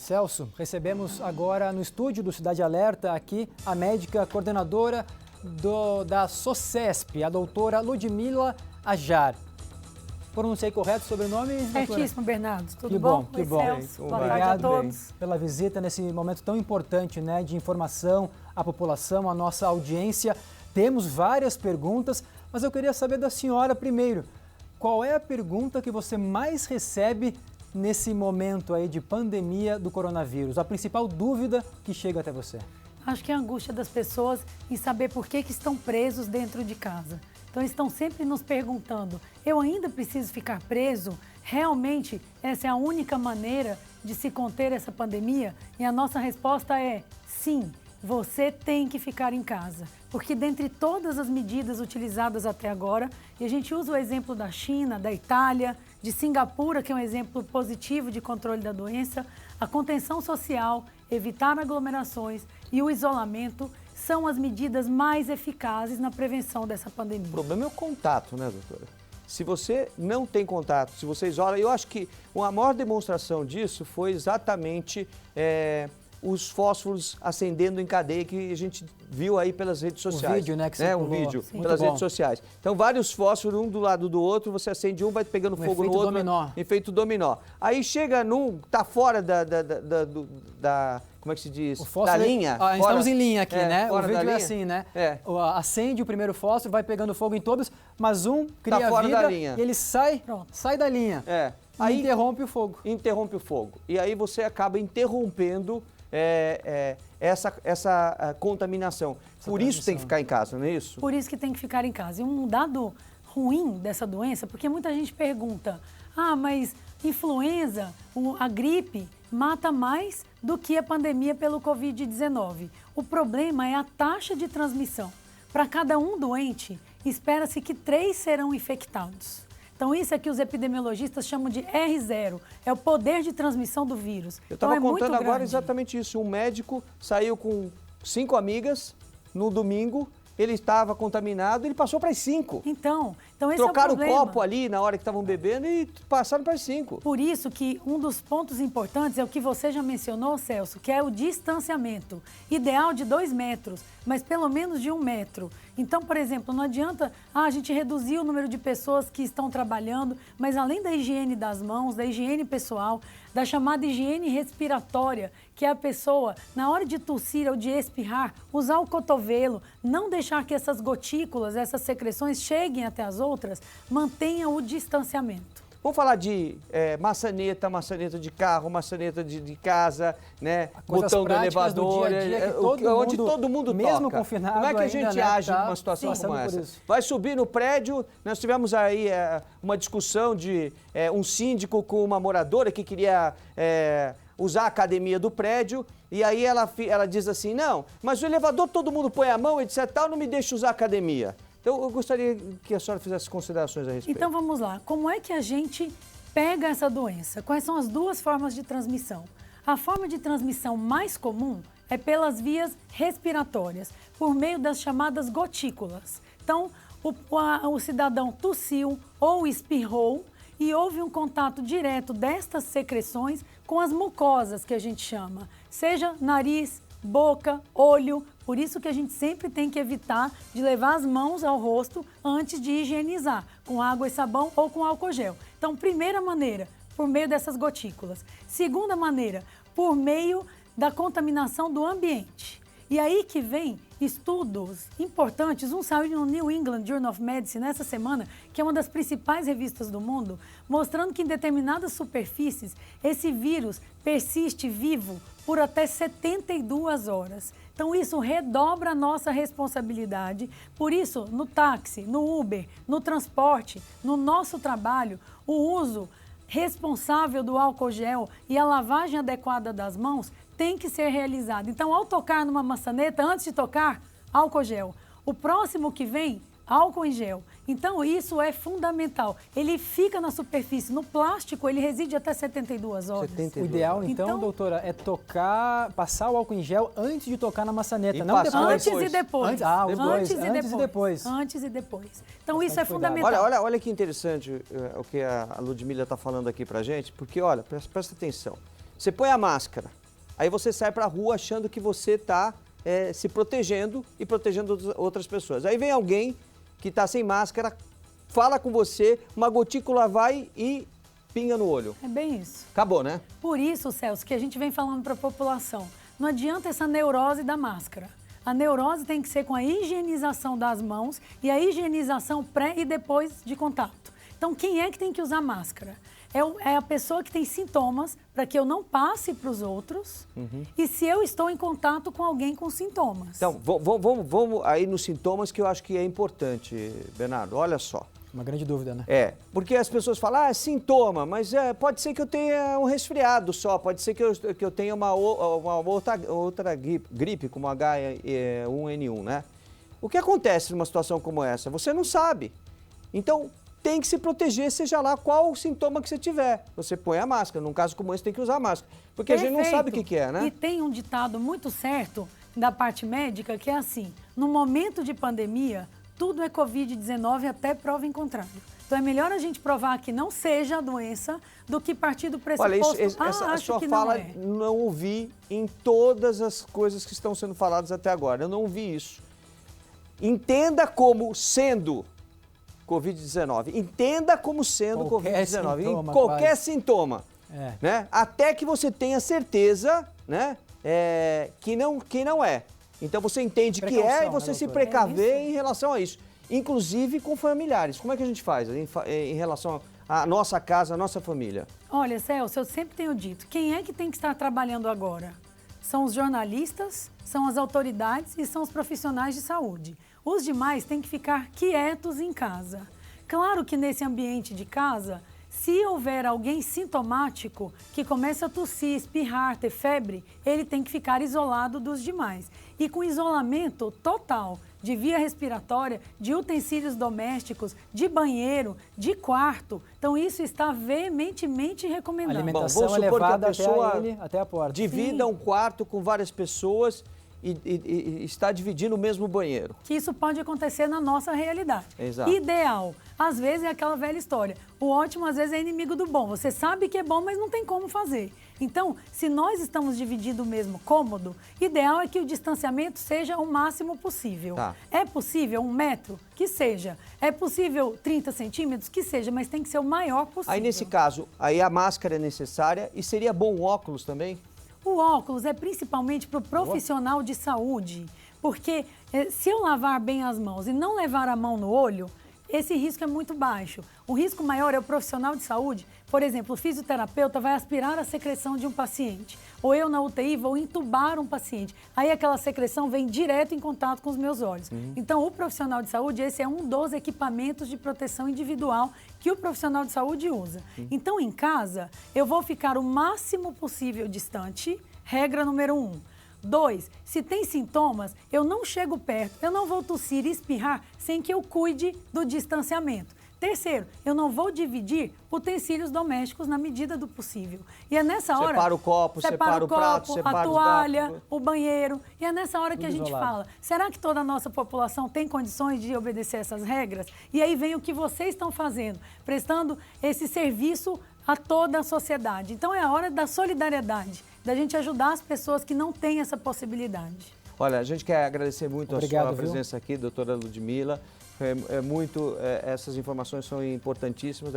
Celso, recebemos agora no estúdio do Cidade Alerta aqui a médica coordenadora da SOCESP, a doutora Ludmila Ajar. Pronunciei correto o sobrenome, doutora? Certíssimo, Bernardo. Tudo que bom? Que bom. Celso. Boa tarde Obrigado a todos. pela visita nesse momento tão importante, né, de informação à população, à nossa audiência. Temos várias perguntas, mas eu queria saber da senhora primeiro. Qual é a pergunta que você mais recebe nesse momento aí de pandemia do coronavírus? A principal dúvida que chega até você? Acho que é a angústia das pessoas em saber por que estão presos dentro de casa. Então, eles estão sempre nos perguntando, eu ainda preciso ficar preso? Realmente, essa é a única maneira de se conter essa pandemia? E a nossa resposta é sim, você tem que ficar em casa. Porque dentre todas as medidas utilizadas até agora, e a gente usa o exemplo da China, da Itália, de Singapura, que é um exemplo positivo de controle da doença, a contenção social, evitar aglomerações e o isolamento são as medidas mais eficazes na prevenção dessa pandemia. O problema é o contato, né, doutora? Se você não tem contato, se você isola, eu acho que a maior demonstração disso foi exatamente os fósforos acendendo em cadeia que a gente viu aí pelas redes sociais. O vídeo, né, que você Um vídeo Sim. pelas redes sociais. Então, vários fósforos, um do lado do outro, você acende um, vai pegando fogo no outro. Dominó. Efeito dominó. Aí chega num, tá fora da como é que se diz? O fósforo, da linha. Estamos em linha aqui, né? O vídeo é assim, né? Acende o primeiro fósforo, vai pegando fogo em todos, mas um cria fora vida da linha. e ele sai da linha. Aí interrompe o fogo. Interrompe o fogo. E aí você acaba interrompendo essa contaminação. Por isso tem que ficar em casa, não é isso? Por isso que tem que ficar em casa. E um dado ruim dessa doença, porque muita gente pergunta, mas influenza, a gripe, mata mais do que a pandemia pelo Covid-19. O problema é a taxa de transmissão. Para cada um doente, espera-se que 3 serão infectados. Então, isso é que os epidemiologistas chamam de R0, é o poder de transmissão do vírus. Eu estava contando agora grande. exatamente isso. Um médico saiu com 5 amigas no domingo, ele estava contaminado, ele passou para as 5. Então esse Trocaram é o problema. o copo ali na hora que estavam bebendo e passaram para as 5. Por isso que um dos pontos importantes é o que você já mencionou, Celso, que é o distanciamento. Ideal de 2 metros, mas pelo menos de 1 metro. Então, por exemplo, não adianta a gente reduzir o número de pessoas que estão trabalhando, mas além da higiene das mãos, da higiene pessoal, da chamada higiene respiratória, que é a pessoa, na hora de tossir ou de espirrar, usar o cotovelo, não deixar que essas gotículas, essas secreções cheguem até as outras, mantenha o distanciamento. Vamos falar de maçaneta de carro, maçaneta de casa, né? Botão do elevador, onde todo mundo mesmo toca. Confinado, como é que a gente age numa situação como essa? Vai subir no prédio, nós tivemos aí uma discussão de um síndico com uma moradora que queria usar a academia do prédio, e aí ela diz assim, não, mas o elevador todo mundo põe a mão, etc, tal, não me deixa usar a academia. Então, eu gostaria que a senhora fizesse considerações a respeito. Então, vamos lá. Como é que a gente pega essa doença? Quais são as 2 formas de transmissão? A forma de transmissão mais comum é pelas vias respiratórias, por meio das chamadas gotículas. Então, o cidadão tossiu ou espirrou e houve um contato direto destas secreções com as mucosas, que a gente chama, seja nariz, boca, olho. Por isso que a gente sempre tem que evitar de levar as mãos ao rosto antes de higienizar, com água e sabão ou com álcool gel. Então, primeira maneira, por meio dessas gotículas. Segunda maneira, por meio da contaminação do ambiente. E aí que vem estudos importantes, um saiu no New England Journal of Medicine nessa semana, que é uma das principais revistas do mundo, mostrando que em determinadas superfícies esse vírus persiste vivo por até 72 horas. Então, isso redobra a nossa responsabilidade. Por isso, no táxi, no Uber, no transporte, no nosso trabalho, o uso responsável do álcool gel e a lavagem adequada das mãos tem que ser realizado. Então, ao tocar numa maçaneta, antes de tocar, álcool gel. O próximo que vem, álcool em gel. Então, isso é fundamental. Ele fica na superfície. No plástico, ele reside até 72 horas. 72. O ideal, então, doutora, é passar o álcool em gel antes de tocar na maçaneta, não depois. Antes e depois. Antes e depois. Então, isso é fundamental. Olha que interessante o que a Ludmila está falando aqui pra gente, porque, olha, presta atenção. você põe a máscara, aí você sai para a rua achando que você está se protegendo e protegendo outras pessoas. Aí vem alguém que está sem máscara, fala com você, uma gotícula vai e pinga no olho. É bem isso. Acabou, né? Por isso, Celso, que a gente vem falando para a população, não adianta essa neurose da máscara. A neurose tem que ser com a higienização das mãos e a higienização pré e depois de contato. Então, quem é que tem que usar máscara? É a pessoa que tem sintomas para que eu não passe para os outros e se eu estou em contato com alguém com sintomas. Então, vamos aí nos sintomas que eu acho que é importante, Bernardo. Olha só. Uma grande dúvida, né? Porque as pessoas falam, é sintoma, mas pode ser que eu tenha um resfriado só, pode ser que eu tenha uma outra gripe, como H1N1, né? O que acontece numa situação como essa? Você não sabe. Então, tem que se proteger, seja lá qual o sintoma que você tiver. Você põe a máscara, num caso como esse tem que usar a máscara, porque Perfeito. A gente não sabe o que é, né? E tem um ditado muito certo da parte médica que é assim, no momento de pandemia, tudo é Covid-19 até prova em contrário. Então é melhor a gente provar que não seja a doença do que partir do pressuposto, olha, essa sua fala não ouvi em todas as coisas que estão sendo faladas até agora. Eu não ouvi isso. Entenda como sendo Covid-19. Entenda como sendo Covid-19. Em qualquer sintoma. Né? Até que você tenha certeza, né, que não é. Então você entende que é e você se precaver em relação a isso. Inclusive com familiares. Como é que a gente faz em relação à nossa casa, à nossa família? Olha, Celso, eu sempre tenho dito, quem é que tem que estar trabalhando agora? São os jornalistas, são as autoridades e são os profissionais de saúde. Os demais têm que ficar quietos em casa. Claro que nesse ambiente de casa, se houver alguém sintomático que começa a tossir, espirrar, ter febre, ele tem que ficar isolado dos demais. E com isolamento total de via respiratória, de utensílios domésticos, de banheiro, de quarto. Então isso está veementemente recomendado. A alimentação é levada até a porta. Divida um quarto com várias pessoas e está dividindo o mesmo banheiro. Que isso pode acontecer na nossa realidade. Exato. Ideal. Às vezes é aquela velha história. O ótimo, às vezes, é inimigo do bom. Você sabe que é bom, mas não tem como fazer. Então, se nós estamos dividindo o mesmo cômodo, ideal é que o distanciamento seja o máximo possível. Tá. É possível 1 metro? Que seja. É possível 30 centímetros? Que seja, mas tem que ser o maior possível. Aí, nesse caso, aí a máscara é necessária e seria bom o óculos também? O óculos é principalmente para o profissional de saúde, porque se eu lavar bem as mãos e não levar a mão no olho, esse risco é muito baixo. O risco maior é o profissional de saúde. Por exemplo, o fisioterapeuta vai aspirar a secreção de um paciente. Ou eu na UTI vou entubar um paciente. Aí aquela secreção vem direto em contato com os meus olhos. Então, o profissional de saúde, esse é um dos equipamentos de proteção individual que o profissional de saúde usa. Então, em casa, eu vou ficar o máximo possível distante, regra número 1. 2, se tem sintomas, eu não chego perto, eu não vou tossir e espirrar sem que eu cuide do distanciamento. Terceiro, eu não vou dividir utensílios domésticos na medida do possível. E é nessa hora... Separa o copo, separa o prato, separa a toalha, o banheiro. E é nessa hora que a gente fala, será que toda a nossa população tem condições de obedecer essas regras? E aí vem o que vocês estão fazendo, prestando esse serviço a toda a sociedade. Então é a hora da solidariedade, da gente ajudar as pessoas que não têm essa possibilidade. Olha, a gente quer agradecer muito a sua presença aqui, doutora Ludmila. Essas informações são importantíssimas.